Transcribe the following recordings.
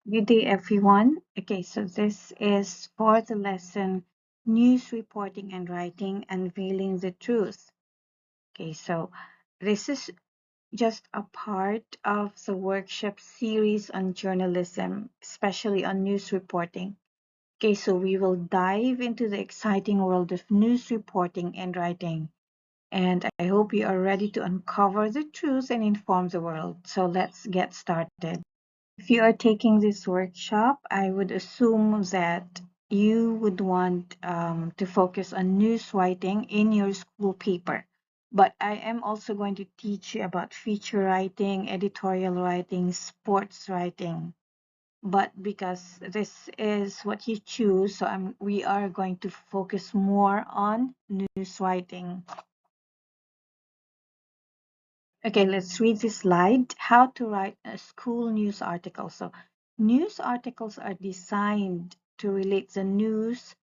Good day, everyone. Okay, so this is for the lesson News Reporting and Writing Unveiling the Truth. Okay, so this is just a part of the workshop series on journalism, especially on news reporting. Okay, so we will dive into the exciting world of news reporting and writing. And I hope you are ready to uncover the truth and inform the world. So let's get started. If you are taking this workshop, I would assume that you would want to focus on news writing in your school paper. But I am also going to teach you about feature writing, editorial writing, sports writing. But because this is what you choose, so we are going to focus more on news writing. Okay, let's read this slide. How to write a school news article. So, news articles are designed to relate the news.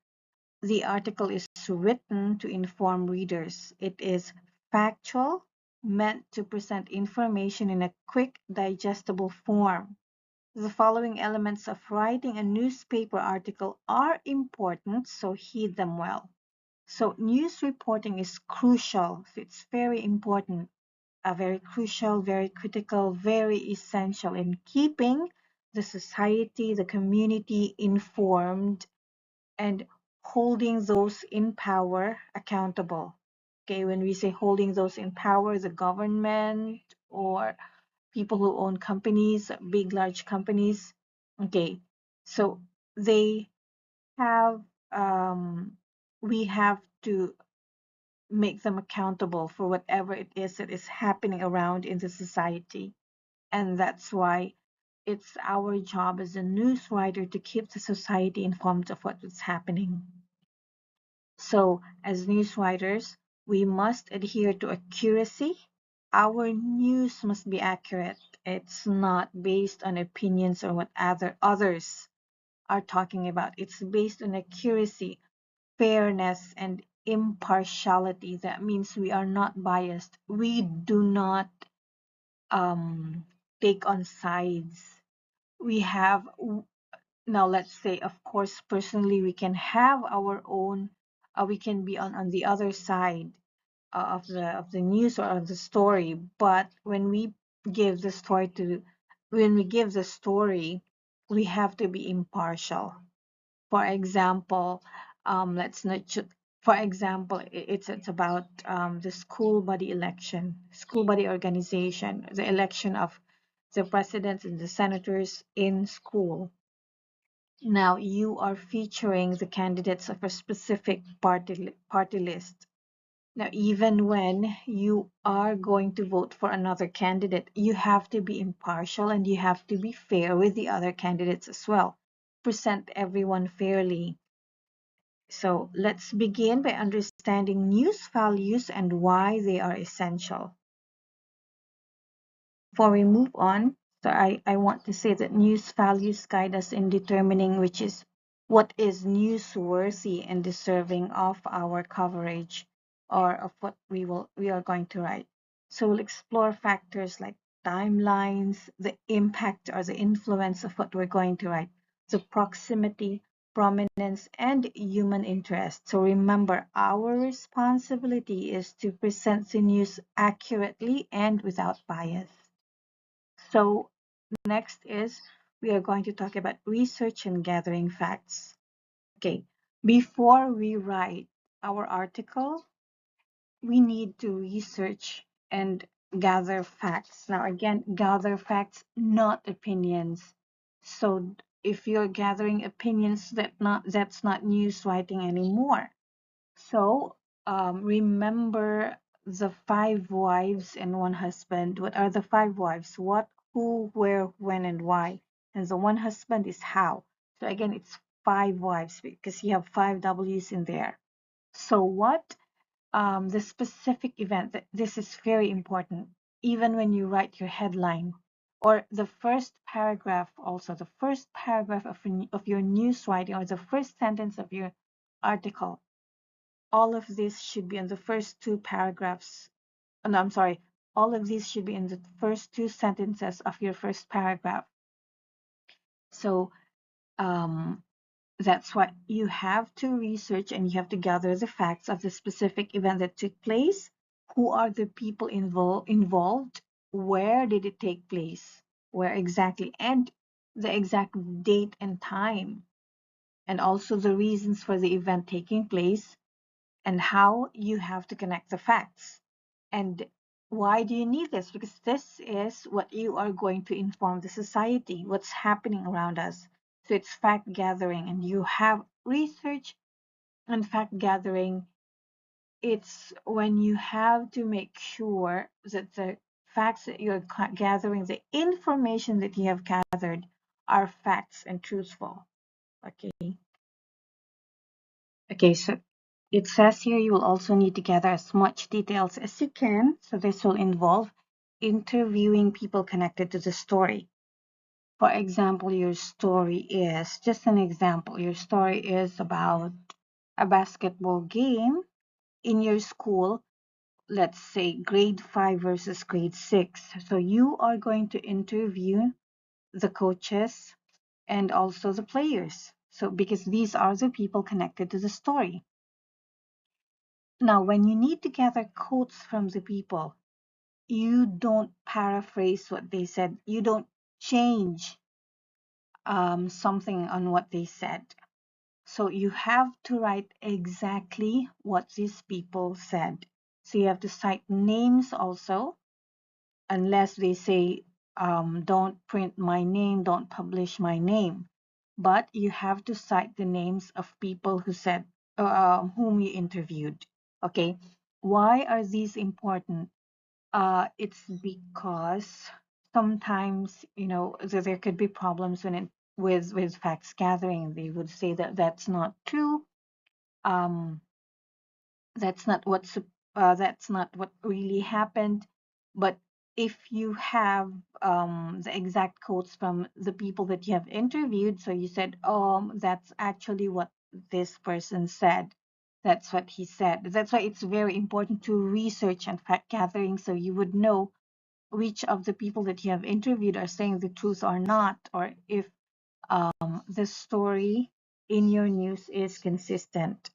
The article is written to inform readers. It is factual, meant to present information in a quick, digestible form. The following elements of writing a newspaper article are important, so heed them well. So, news reporting is crucial. So it's very important, very crucial, very critical, very essential in keeping the society, the community informed and holding those in power accountable. Okay, when we say holding those in power, the government or people who own companies, big, large companies. Okay, so they have, we have to make them accountable for whatever it is that is happening around in the society. And that's why it's our job as a news writer to keep the society informed of what is happening. So, as news writers, we must adhere to accuracy. Our news must be accurate. It's not based on opinions or what others are talking about. It's based on accuracy, fairness, and impartiality. That means we are not biased. We do not um, take on sides. We have, now let's say, of course, personally, we can have our own, we can be on the other side of the news or of the story. But give the story to, when we give the story, we have to be impartial. For example, let's not for example, it's about the school body organization, the election of the presidents and the senators in school. Now you are featuring the candidates of a specific party list. Now, even when you are going to vote for another candidate, you have to be impartial and you have to be fair with the other candidates as well. Present everyone fairly. So let's begin by understanding news values and why they are essential. Before we move on, so I want to say that news values guide us in determining what is newsworthy and deserving of our coverage or of what we are going to write. So we'll explore factors like timelines, the impact or the influence of what we're going to write, the proximity, prominence, and human interest. So remember, our responsibility is to present the news accurately and without bias. So next is we are going to talk about research and gathering facts. Okay, before we write our article, we need to research and gather facts. Now again, gather facts, not opinions. So if you're gathering opinions, that's not news writing anymore. So remember the five wives and one husband. What are the five wives? What, who, where, when, and why. And the one husband is how. So again, it's five wives because you have five W's in there. So what the specific event, this is very important. Even when you write your headline or the first paragraph, also the first paragraph of your news writing or the first sentence of your article, all of this should be in the first two paragraphs. Oh, no, I'm sorry. All of these should be in the first two sentences of your first paragraph. So um, that's what you have to research, and you have to gather the facts of the specific event that took place. Who are the people involved? Where did it take place? Where exactly? And the exact date and time, and also the reasons for the event taking place, and how you have to connect the facts. And why do you need this? Because this is what you are going to inform the society, what's happening around us. So it's fact gathering, and you have research and fact gathering. It's when you have to make sure that the facts that you're gathering, the information that you have gathered, are facts and truthful. Okay. Okay, so it says here you will also need to gather as much details as you can. So this will involve interviewing people connected to the story. For example, your story is just an example. Your story is about a basketball game in your school, let's say grade 5 versus grade 6. So you are going to interview the coaches and also the players. So because these are the people connected to the story. Now, when you need to gather quotes from the people, you don't paraphrase what they said. You don't change something on what they said. So you have to write exactly what these people said. So you have to cite names also, unless they say, don't print my name, don't publish my name. But you have to cite the names of people who said, whom you interviewed. Okay. Why are these important? It's because sometimes, there could be problems with facts gathering. They would say that that's not true. Um, that's not that's not what really happened. But if you have the exact quotes from the people that you have interviewed, so you said, that's actually what this person said. That's what he said. That's why it's very important to research and fact gathering, so you would know which of the people that you have interviewed are saying the truth or not, or if the story in your news is consistent.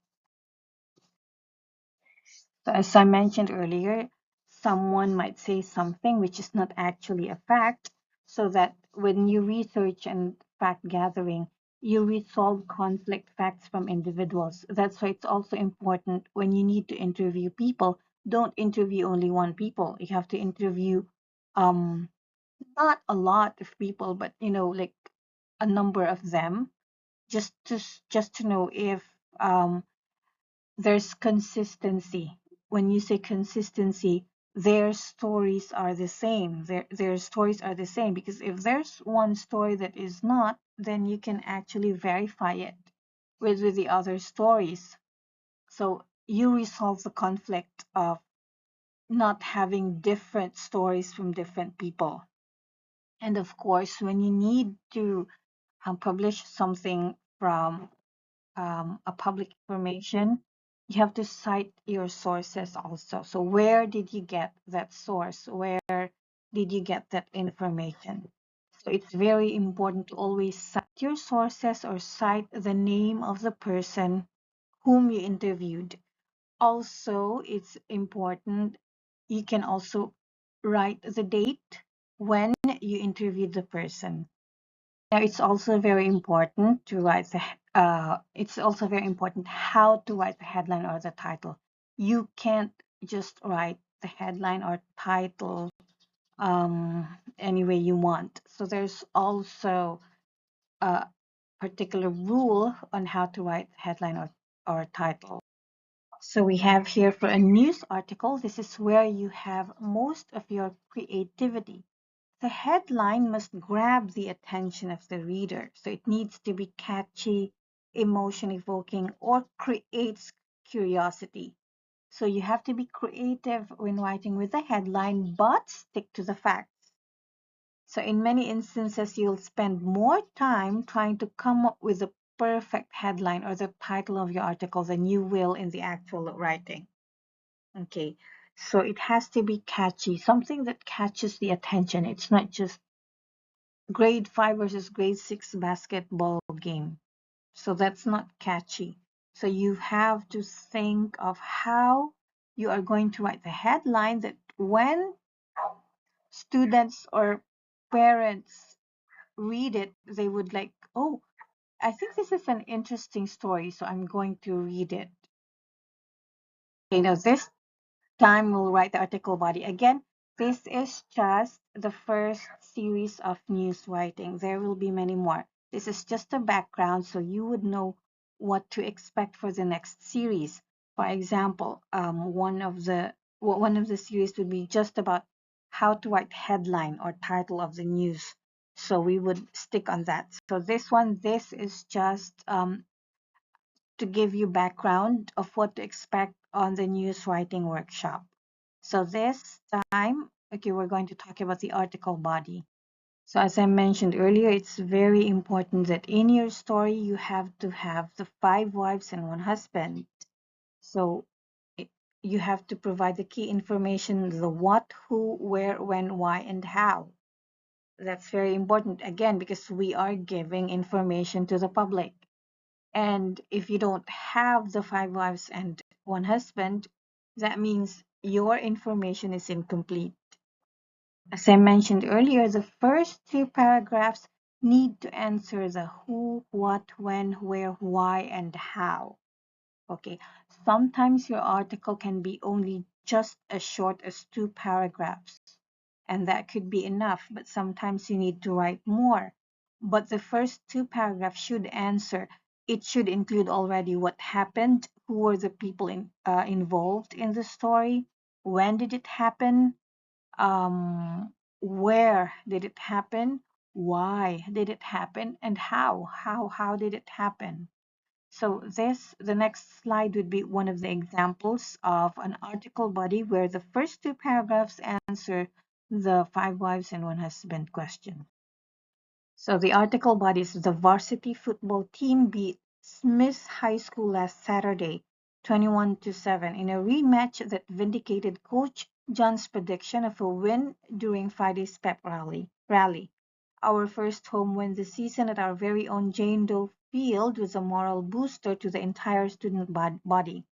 So as I mentioned earlier, someone might say something which is not actually a fact, so that when you research and fact gathering, you resolve conflict facts from individuals. That's why it's also important when you need to interview people, don't interview only one people. You have to interview um not a lot of people, but like a number of them, just to know if um there's consistency. When you say consistency, their stories are the same. Their stories are the same, because if there's one story that is not, then you can actually verify it with the other stories. So you resolve the conflict of not having different stories from different people. And of course, when you need to publish something from a public information, you have to cite your sources also. So where did you get that source? Where did you get that information? So it's very important to always cite your sources, or cite the name of the person whom you interviewed. Also, it's important, you can also write the date when you interviewed the person. Now, it's also very important to write it's also very important how to write the headline or the title. You can't just write the headline or title any way you want. So there's also a particular rule on how to write headline or title. So we have here, for a news article, this is where you have most of your creativity. The headline must grab the attention of the reader. So it needs to be catchy, emotion evoking, or creates curiosity. So you have to be creative when writing with the headline, but stick to the facts. So in many instances, you'll spend more time trying to come up with the perfect headline or the title of your article than you will in the actual writing. Okay, so it has to be catchy, something that catches the attention. It's not just grade 5 versus grade 6 basketball game. So that's not catchy. So you have to think of how you are going to write the headline that when students or parents read it, they would like, oh, I think this is an interesting story, so I'm going to read it. This time we'll write the article body. Again, this is just the first series of news writing. There will be many more. This is just a background so you would know what to expect for the next series. For example, one of the series would be just about how to write headline or title of the news. So we would stick on that. So this is just to give you background of what to expect on the news writing workshop. So this time, okay, we're going to talk about the article body. So as I mentioned earlier, it's very important that in your story, you have to have the 5 wives and 1 husband. So you have to provide the key information, the what, who, where, when, why, and how. That's very important, again, because we are giving information to the public. And if you don't have the 5 wives and 1 husband, that means your information is incomplete. As I mentioned earlier, the first 2 paragraphs need to answer the who, what, when, where, why, and how. Okay, sometimes your article can be only just as short as 2 paragraphs, and that could be enough, but sometimes you need to write more. But the first 2 paragraphs should answer. It should include already what happened, who were the people involved in the story, when did it happen, where did it happen, why did it happen, and how did it happen. So the next slide would be one of the examples of an article body where the first 2 paragraphs answer the 5 wives and 1 husband question. So the article body is the varsity football team beat Smith High School last Saturday, 21-7, in a rematch that vindicated Coach John's prediction of a win during Friday's pep rally. Our first home win this season at our very own Jane Doe Field was a moral booster to the entire student body.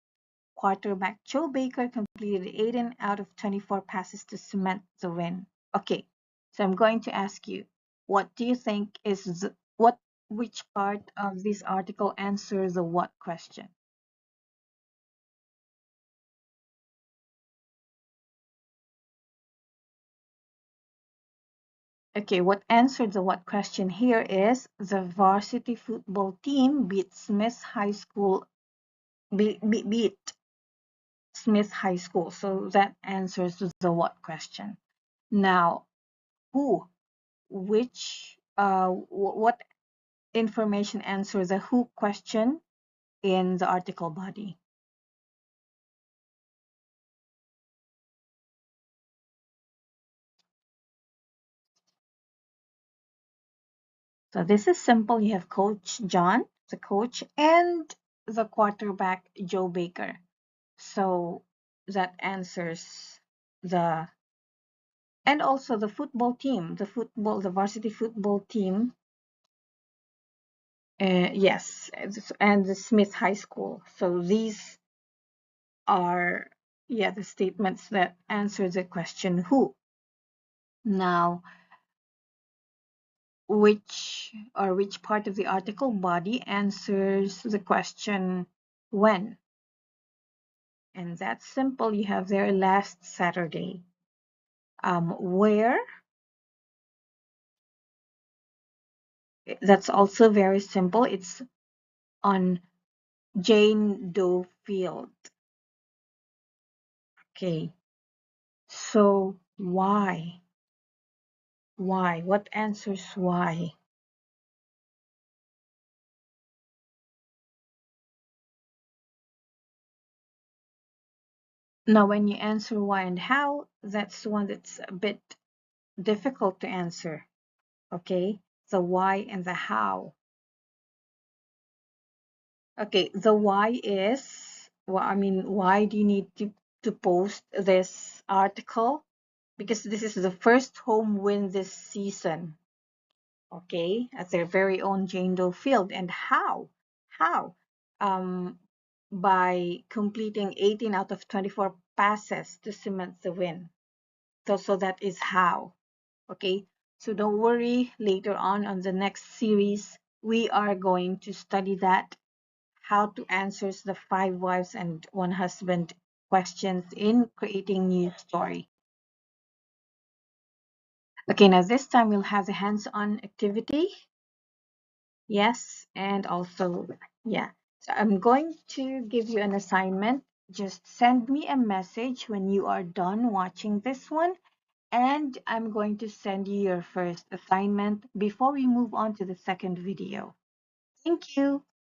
Quarterback Joe Baker completed 18 out of 24 passes to cement the win. Okay, so I'm going to ask you, what do you think is which part of this article answers the what question? Okay, what answered the what question here is the varsity football team beat beat Smith High School. So that answers the what question. Now, who, what information answers the who question in the article body? So this is simple. You have Coach John, the coach, and the quarterback, Joe Baker. So that answers the, and also the football team, the varsity football team. Yes, and the Smith High School. So these are, yeah, the statements that answer the question who. Now, which part of the article body answers the question when? And that's simple. You have there last Saturday. Where? That's also very simple. It's on Jane Doe Field. Okay. So why? Why? What answers why? Now, when you answer why and how, that's the one that's a bit difficult to answer. Okay. The why and the how. Okay, the why is, well, I mean, why do you need to post this article? Because this is the first home win this season. okay, at their very own Jane Doe field. And how? How? Um, by completing 18 out of 24 passes to cement the win. So that is how. Okay, so don't worry, later on the next series, we are going to study that, how to answer the 5 wives and 1 husband questions in creating new story. Okay, now this time we'll have the hands-on activity. Yes, and also, yeah. So I'm going to give you an assignment. Just send me a message when you are done watching this one, and I'm going to send you your first assignment before we move on to the second video. Thank you.